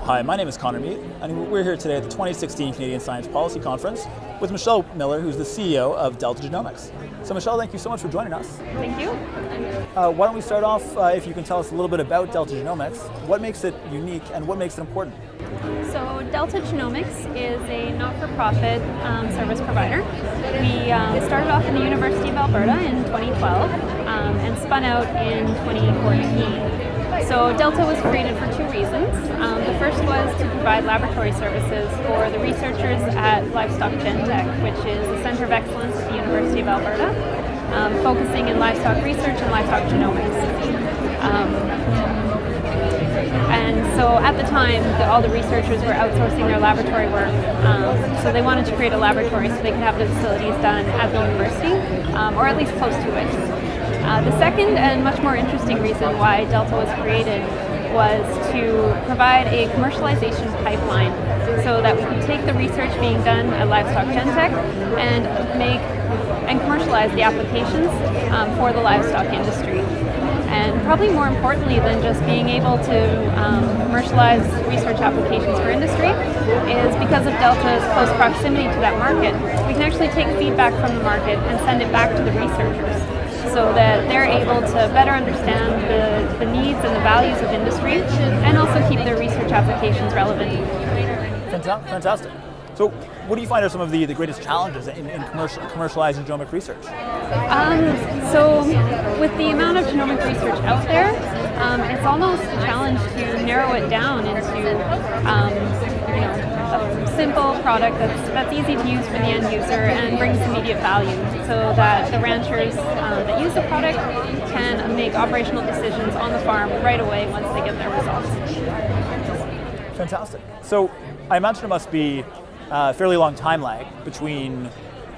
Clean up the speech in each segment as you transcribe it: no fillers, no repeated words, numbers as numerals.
Hi, my name is Connor Mead, and we're here today at the 2016 Canadian Science Policy Conference with Michelle Miller, who's the CEO of Delta Genomics. So Michelle, thank you so much for joining us. Thank you. Why don't we start off, if you can tell us a little bit about Delta Genomics, what makes it unique and what makes it important? So Delta Genomics is a not-for-profit service provider. We started off in the University of Alberta in 2012 and spun out in 2014. So Delta was created for two reasons. The first was to provide laboratory services for the researchers at Livestock Gentech, which is a center of excellence at the University of Alberta, focusing in livestock research and livestock genomics. And so at the time, all the researchers were outsourcing their laboratory work, so they wanted to create a laboratory so they could have the facilities done at the university, or at least close to it. The second and much more interesting reason why Delta was created was to provide a commercialization pipeline so that we could take the research being done at Livestock Gentech and commercialize the applications for the livestock industry. And probably more importantly than just being able to commercialize research applications for industry is because of Delta's close proximity to that market, we can actually take feedback from the market and send it back to the researchers so that they're able to better understand the needs and the values of industry and also keep their research applications relevant. Fantastic. So what do you find are some of the greatest challenges in commercializing genomic research? So with the amount of genomic research out there, it's almost a challenge to narrow it down into a simple product that's easy to use for the end user and brings immediate value so that the ranchers that use the product can make operational decisions on the farm right away once they get their results. Fantastic. So I imagine it must be a fairly long time lag between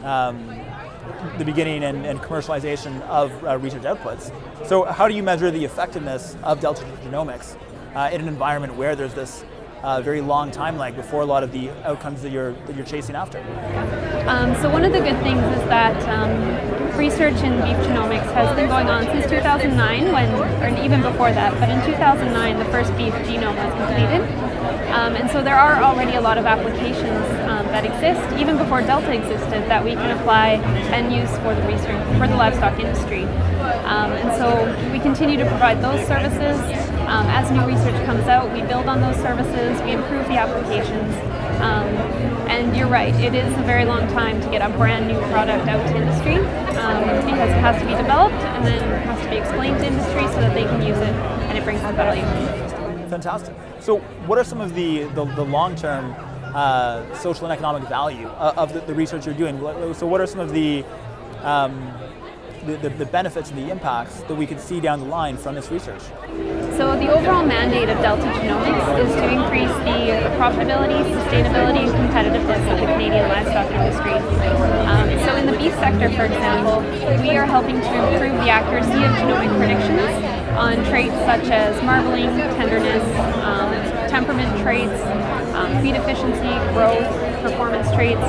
the beginning and commercialization of research outputs. So how do you measure the effectiveness of Delta Genomics in an environment where there's this very long time lag before a lot of the outcomes that you're chasing after? So one of the good things is that research in beef genomics has been going on since 2009, or even before that, but in 2009 the first beef genome was completed. And so there are already a lot of applications that exist, even before Delta existed, that we can apply and use for the research, for the livestock industry. And so we continue to provide those services. As new research comes out, we build on those services, we improve the applications. And you're right, it is a very long time to get a brand new product out to industry because it has to be developed and then it has to be explained to industry so that they can use it and it brings them value. Fantastic. So what are some of the long-term social and economic value of the research you're doing? So what are some of the benefits and the impacts that we could see down the line from this research? So the overall mandate of Delta Genomics is to increase the profitability, sustainability, and competitiveness of the Canadian livestock industry. So in the beef sector, for example, we are helping to improve the accuracy of genomic predictions on traits such as marbling, tenderness, temperament traits, feed efficiency, growth, performance traits.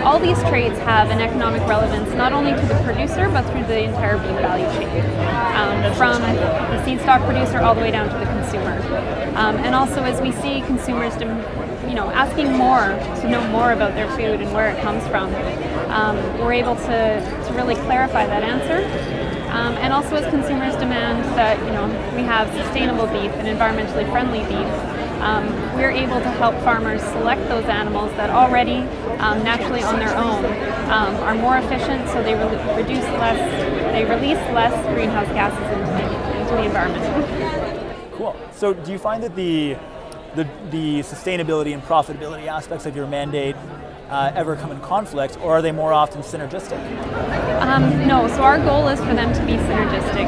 All these traits have an economic relevance not only to the producer but through the entire beef value chain, from the seed stock producer all the way down to the consumer. And also as we see consumers asking more to know more about their food and where it comes from, we're able to really clarify that answer. And also as consumers demand that we have sustainable beef and environmentally friendly beef, we're able to help farmers select those animals that already naturally on their own are more efficient, so they release less greenhouse gases into the environment. Cool. So do you find that the sustainability and profitability aspects of your mandate ever come in conflict, or are they more often synergistic? No, so our goal is for them to be synergistic.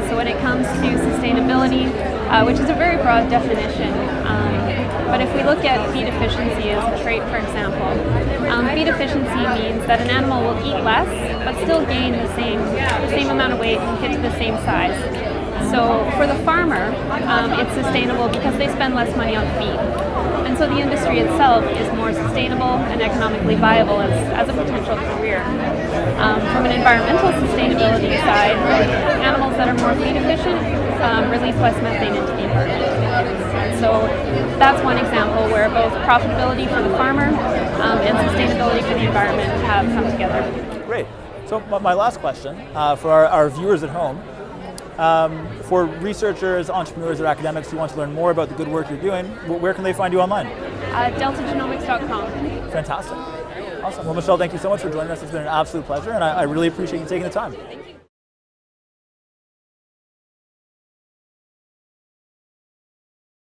So when it comes to sustainability, which is a very broad definition, but if we look at feed efficiency as a trait, for example, feed efficiency means that an animal will eat less, but still gain the same amount of weight and get to the same size. So for the farmer, it's sustainable because they spend less money on feed. And so the industry itself is more sustainable and economically viable as a potential career. From an environmental sustainability side, animals that are more feed efficient release less methane into the environment. So that's one example where both profitability for the farmer and sustainability for the environment have come together. Great. So my last question for our viewers at home, for researchers, entrepreneurs, or academics who want to learn more about the good work you're doing, where can they find you online? DeltaGenomics.com. Fantastic. Awesome. Well, Michelle, thank you so much for joining us. It's been an absolute pleasure, and I really appreciate you taking the time. Thank you.